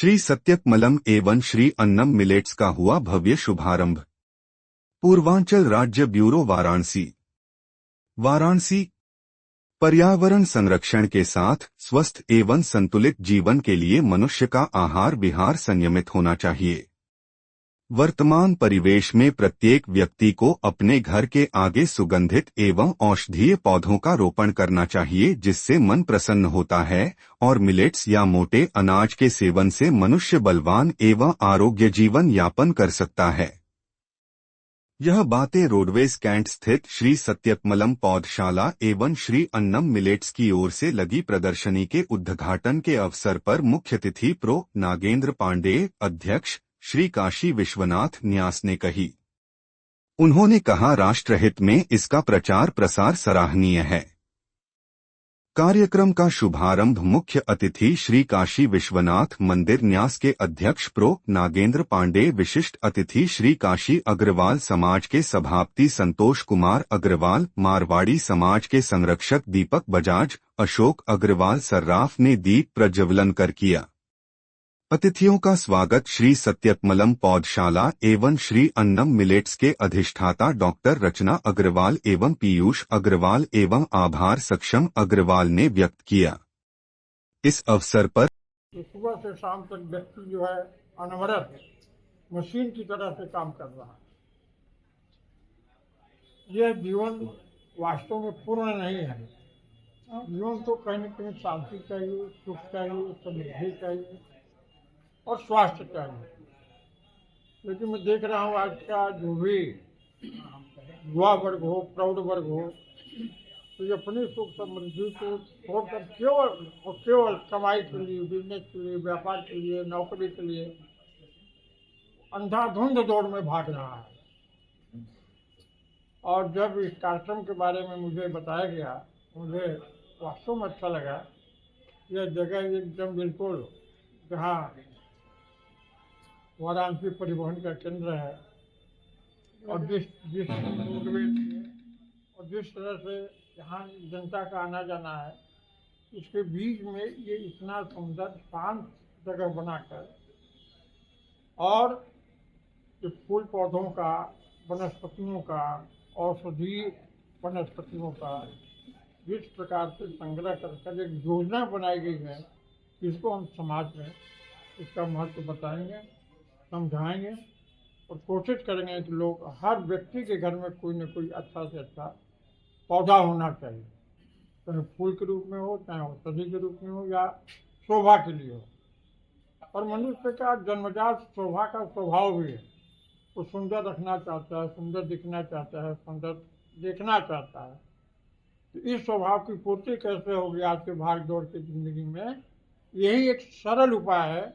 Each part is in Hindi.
श्री सत्यकमलम एवं श्री अन्नम मिलेट्स का हुआ भव्य शुभारंभ। पूर्वांचल राज्य ब्यूरो वाराणसी पर्यावरण संरक्षण के साथ स्वस्थ एवं संतुलित जीवन के लिए मनुष्य का आहार विहार संयमित होना चाहिए। वर्तमान परिवेश में प्रत्येक व्यक्ति को अपने घर के आगे सुगंधित एवं औषधीय पौधों का रोपण करना चाहिए, जिससे मन प्रसन्न होता है और मिलेट्स या मोटे अनाज के सेवन से मनुष्य बलवान एवं आरोग्य जीवन यापन कर सकता है। यह बातें रोडवेज कैंट स्थित श्री सत्यकमलम पौधशाला एवं श्री अन्नम मिलेट्स की ओर से लगी प्रदर्शनी के उद्घाटन के अवसर पर मुख्य अतिथि प्रो नागेंद्र पांडेय, अध्यक्ष श्री काशी विश्वनाथ न्यास ने कही। उन्होंने कहा, राष्ट्रहित में इसका प्रचार प्रसार सराहनीय है। कार्यक्रम का शुभारंभ मुख्य अतिथि श्री काशी विश्वनाथ मंदिर न्यास के अध्यक्ष प्रो नागेंद्र पांडेय, विशिष्ट अतिथि श्री काशी अग्रवाल समाज के सभापति संतोष कुमार अग्रवाल, मारवाड़ी समाज के संरक्षक दीपक बजाज, अशोक अग्रवाल सर्राफ ने दीप प्रज्वलन कर किया। अतिथियों का स्वागत श्री सत्यकमलम पौधशाला एवं श्री अन्नम मिलेट्स के अधिष्ठाता डॉक्टर रचना अग्रवाल एवं पीयूष अग्रवाल एवं आभार सक्षम अग्रवाल ने व्यक्त किया। इस अवसर पर सुबह से शाम तक व्यक्ति जो है अनवरत मशीन की तरह से काम कर रहा है। यह जीवन वास्तव में पूर्ण नहीं है। जीवन तो कहीं न कहीं शांति चाहिए, सुख चाहिए, समृद्धि चाहिए और स्वास्थ्य चाहिए। लेकिन मैं देख रहा हूँ आज का जो भी युवा वर्ग हो, प्रौढ़ वर्ग हो, तो ये अपनी सुख समृद्धि को छोड़कर केवल कमाई के लिए, बिजनेस के लिए, व्यापार के लिए, नौकरी के लिए अंधाधुंध दौड़ में भाग रहा है। और जब इस कार्यक्रम के बारे में मुझे बताया गया, मुझे वास्तव में अच्छा लगा। यह जगह एकदम बिल्कुल जहाँ वाराणसी परिवहन का केंद्र है और जिस तरह से यहाँ जनता का आना जाना है, इसके बीच में ये इतना सुंदर शांत जगह बनाकर और ये फूल पौधों का, वनस्पतियों का, औषधीय वनस्पतियों का जिस प्रकार से संग्रह कर एक योजना बनाई गई है, इसको हम समाज में इसका महत्व बताएंगे, समझाएंगे और कोशिश करेंगे कि लोग, हर व्यक्ति के घर में कोई न कोई अच्छा से अच्छा पौधा होना चाहिए, चाहे फूल के रूप में हो, चाहे औषधि के रूप में हो या शोभा के लिए हो। और मनुष्य का जन्मजात शोभा का स्वभाव भी है, वो सुंदर रखना चाहता है, सुंदर दिखना चाहता है, सुंदर देखना चाहता है। तो इस स्वभाव की पूर्ति कैसे होगी आज के भाग दौड़ की जिंदगी में? यही एक सरल उपाय है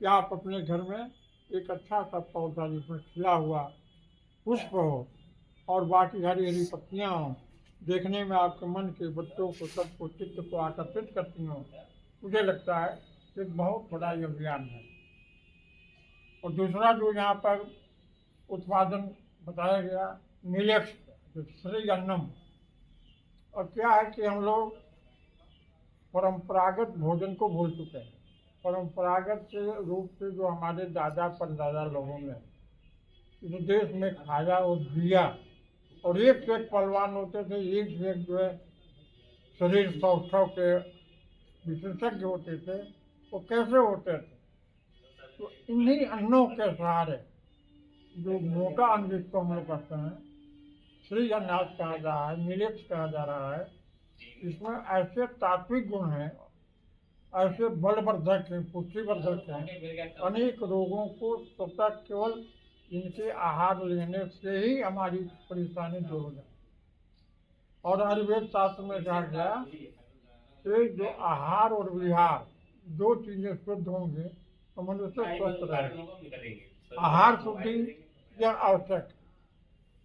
कि आप अपने घर में एक अच्छा सा पौधा जिसमें खिला हुआ पुष्प हो और बाकी हरी हरी पत्तियाँ हों, देखने में आपके मन के बच्चों को, सबको, चित्त को आकर्षित करती हों, मुझे लगता है एक बहुत बड़ा अभियान है। और दूसरा जो यहाँ पर उत्पादन बताया गया, मिलेट्स, श्री अन्नम, और क्या है कि हम लोग परंपरागत भोजन को भूल चुके हैं। परंपरागत रूप से जो हमारे दादा परदादा लोगों ने इस देश में खाया और जिया, और एक से एक पहलवान होते थे, एक से एक जो है शरीर सौष्ठव के विशेषज्ञ होते थे, वो कैसे होते थे? तो इन्हीं अन्नों के सहारे, जो मोटा अन्न जिसको हम लोग कहते हैं, श्री अनाज कहा जा रहा है, मिलेट्स कहा जा रहा है, इसमें ऐसे तात्विक गुण हैं, ऐसे बलवर्धक हैं, पुष्टिवर्धक हैं, अनेक रोगों को स्वतः केवल इनके आहार लेने से ही हमारी परेशानी दूर हो जाए। और आयुर्वेद शास्त्र में कहा गया कि जो आहार और विहार दो चीजें शुद्ध होंगे तो मनुष्य स्वस्थ रहेगा। आहार शुद्धि यह आवश्यक।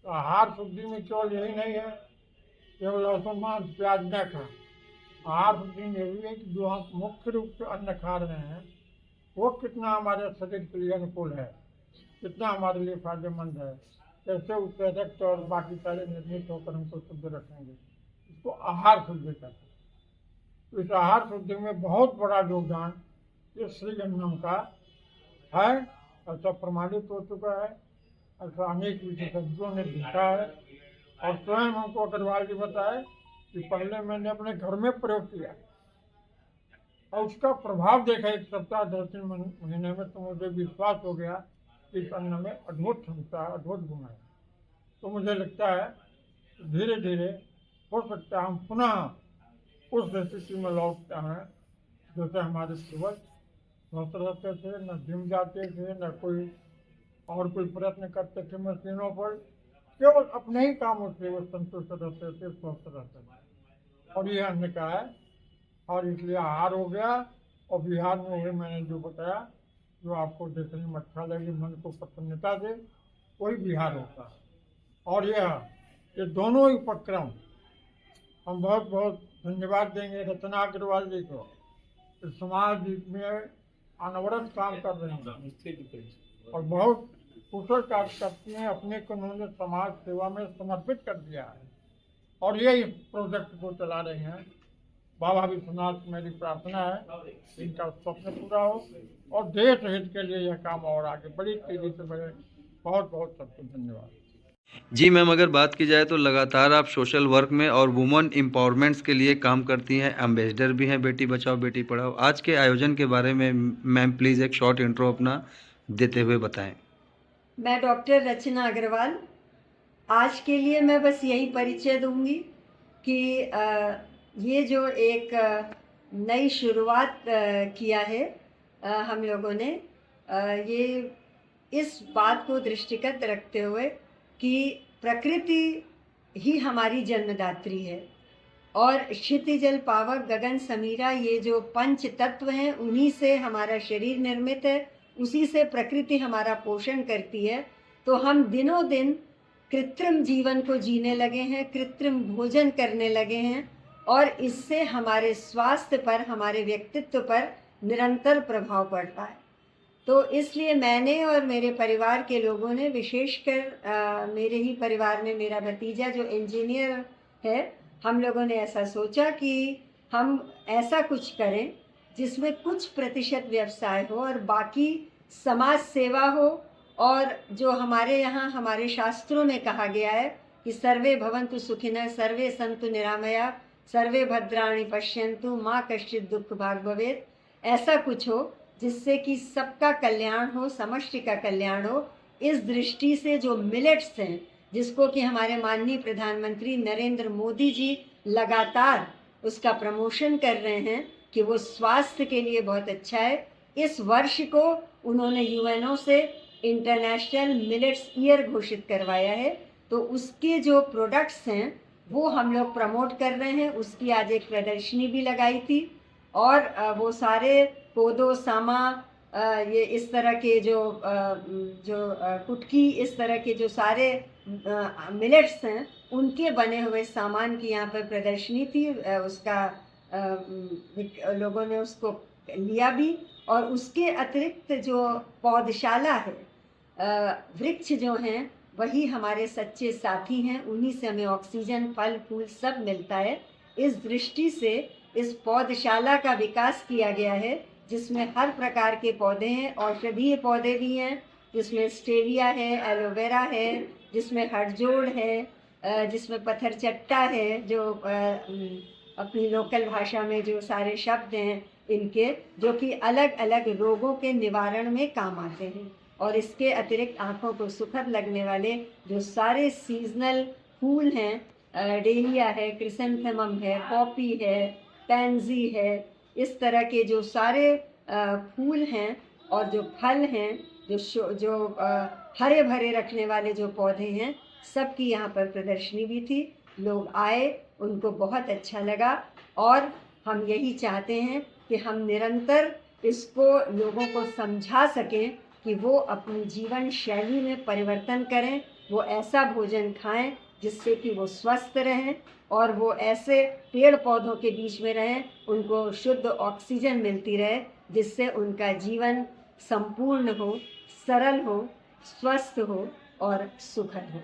तो आहार शुद्धि में केवल यही नहीं है केवल लहसुन मांस प्याज न खाएं। आहार शुद्धि में यही है कि जो हम मुख्य रूप से अन्न खा रहे हैं वो कितना हमारे शरीर के लिए अनुकूल है, कितना हमारे लिए फायदेमंद है, कैसे उससे रक्त और बाकी सारे निर्मित होकर हमको शुद्ध रखेंगे, इसको आहार शुद्धि कहते हैं। तो इस आहार शुद्धि में बहुत बड़ा योगदान ये श्री अन्नम का है, ऐसा प्रमाणित हो चुका है, ऐसा अनेक विशेषज्ञों ने लिखा है। और स्वयं हमको अग्रवाल जी बताए कि पहले मैंने अपने घर में प्रयोग किया और उसका प्रभाव देखा 1 सप्ताह 2-3 महीने में, तो मुझे विश्वास हो गया कि इस अन्न में अद्भुत क्षमता, अद्भुत गुण है। तो मुझे लगता है धीरे धीरे हो सकता है हम पुनः उस स्थिति में लौटते हैं जैसे हमारे पूर्वज स्वस्थ रहते थे, न जिम जाते थे, न कोई और कोई प्रयत्न करते थे मशीनों पर, केवल अपने ही कामों से वो संतुष्ट रहते थे, स्वस्थ रहते थे। और ये अन्न का है, और इसलिए आहार हो गया। और बिहार में वही मैंने जो बताया, जो आपको देखने में अच्छा लगे, मन को प्रसन्नता दे, वही बिहार होता है। और ये दोनों ही उपक्रम हम बहुत बहुत धन्यवाद देंगे रचना अग्रवाल जी को, इस समाज में अनवरत काम कर रहे हैं और बहुत कुशल कार्य करती हैं। अपने को उन्होंने समाज सेवा में समर्पित कर दिया है और ये इस प्रोजेक्ट को चला रहे हैं। बाबा विश्वनाथ, मेरी प्रार्थना है इनका स्वप्न पूरा हो और देश हित के लिए यह काम और आगे बड़ी तेजी से बढ़े। बहुत बहुत सबको धन्यवाद। जी मैम, अगर बात की जाए तो लगातार आप सोशल वर्क में और वुमेन एम्पावरमेंट्स के लिए काम करती हैं, एम्बेसडर भी हैं बेटी बचाओ बेटी पढ़ाओ। आज के आयोजन के बारे में मैम प्लीज़ एक शॉर्ट इंट्रो अपना देते हुए बताएं। मैं डॉक्टर रचना अग्रवाल, आज के लिए मैं बस यही परिचय दूंगी कि ये जो एक नई शुरुआत किया है हम लोगों ने, ये इस बात को दृष्टिगत रखते हुए कि प्रकृति ही हमारी जन्मदात्री है और क्षिति जल पावक गगन समीरा, ये जो पंच तत्व हैं उन्हीं से हमारा शरीर निर्मित है, उसी से प्रकृति हमारा पोषण करती है। तो हम दिनों दिन कृत्रिम जीवन को जीने लगे हैं, कृत्रिम भोजन करने लगे हैं और इससे हमारे स्वास्थ्य पर, हमारे व्यक्तित्व पर निरंतर प्रभाव पड़ता है। तो इसलिए मैंने और मेरे परिवार के लोगों ने, विशेषकर मेरे ही परिवार में मेरा भतीजा जो इंजीनियर है, हम लोगों ने ऐसा सोचा कि हम ऐसा कुछ करें जिसमें कुछ प्रतिशत व्यवसाय हो और बाकी समाज सेवा हो। और जो हमारे यहाँ हमारे शास्त्रों में कहा गया है कि सर्वे भवन्तु सुखिनः, सर्वे सन्तु निरामया, सर्वे भद्राणि पश्यन्तु, माँ कश्चित् दुःख भाग् भवेत्, ऐसा कुछ हो जिससे कि सबका कल्याण हो, समष्टि का कल्याण हो। इस दृष्टि से जो मिलेट्स हैं, जिसको कि हमारे माननीय प्रधानमंत्री नरेंद्र मोदी जी लगातार उसका प्रमोशन कर रहे हैं कि वो स्वास्थ्य के लिए बहुत अच्छा है, इस वर्ष को उन्होंने यूएनओ से इंटरनेशनल मिलेट्स ईयर घोषित करवाया है। तो उसके जो प्रोडक्ट्स हैं वो हम लोग प्रमोट कर रहे हैं। उसकी आज एक प्रदर्शनी भी लगाई थी और वो सारे कोदो, सामा, ये इस तरह के जो कुटकी, इस तरह के जो सारे मिलेट्स हैं उनके बने हुए सामान की यहाँ पर प्रदर्शनी थी। उसका लोगों ने उसको लिया भी। और उसके अतिरिक्त जो पौधशाला है, वृक्ष जो हैं वही हमारे सच्चे साथी हैं, उन्हीं से हमें ऑक्सीजन, फल फूल सब मिलता है। इस दृष्टि से इस पौधशाला का विकास किया गया है जिसमें हर प्रकार के पौधे हैं, औषधीय पौधे भी हैं, जिसमें स्टेविया है, एलोवेरा है, जिसमें हड़जोड़ है, जिसमें पत्थरचट्टा है, जो अपनी लोकल भाषा में जो सारे शब्द हैं इनके, जो कि अलग अलग रोगों के निवारण में काम आते हैं। और इसके अतिरिक्त आँखों को सुखद लगने वाले जो सारे सीजनल फूल हैं, डेलिया है, क्रिसेंथेमम है, पॉपी है, पैंजी है, इस तरह के जो सारे फूल हैं और जो फल हैं, जो हरे भरे रखने वाले जो पौधे हैं, सब की यहाँ पर प्रदर्शनी भी थी। लोग आए, उनको बहुत अच्छा लगा और हम यही चाहते हैं कि हम निरंतर इसको लोगों को समझा सकें कि वो अपनी जीवन शैली में परिवर्तन करें, वो ऐसा भोजन खाएं जिससे कि वो स्वस्थ रहें और वो ऐसे पेड़ पौधों के बीच में रहें, उनको शुद्ध ऑक्सीजन मिलती रहे, जिससे उनका जीवन संपूर्ण हो, सरल हो, स्वस्थ हो और सुखद हो।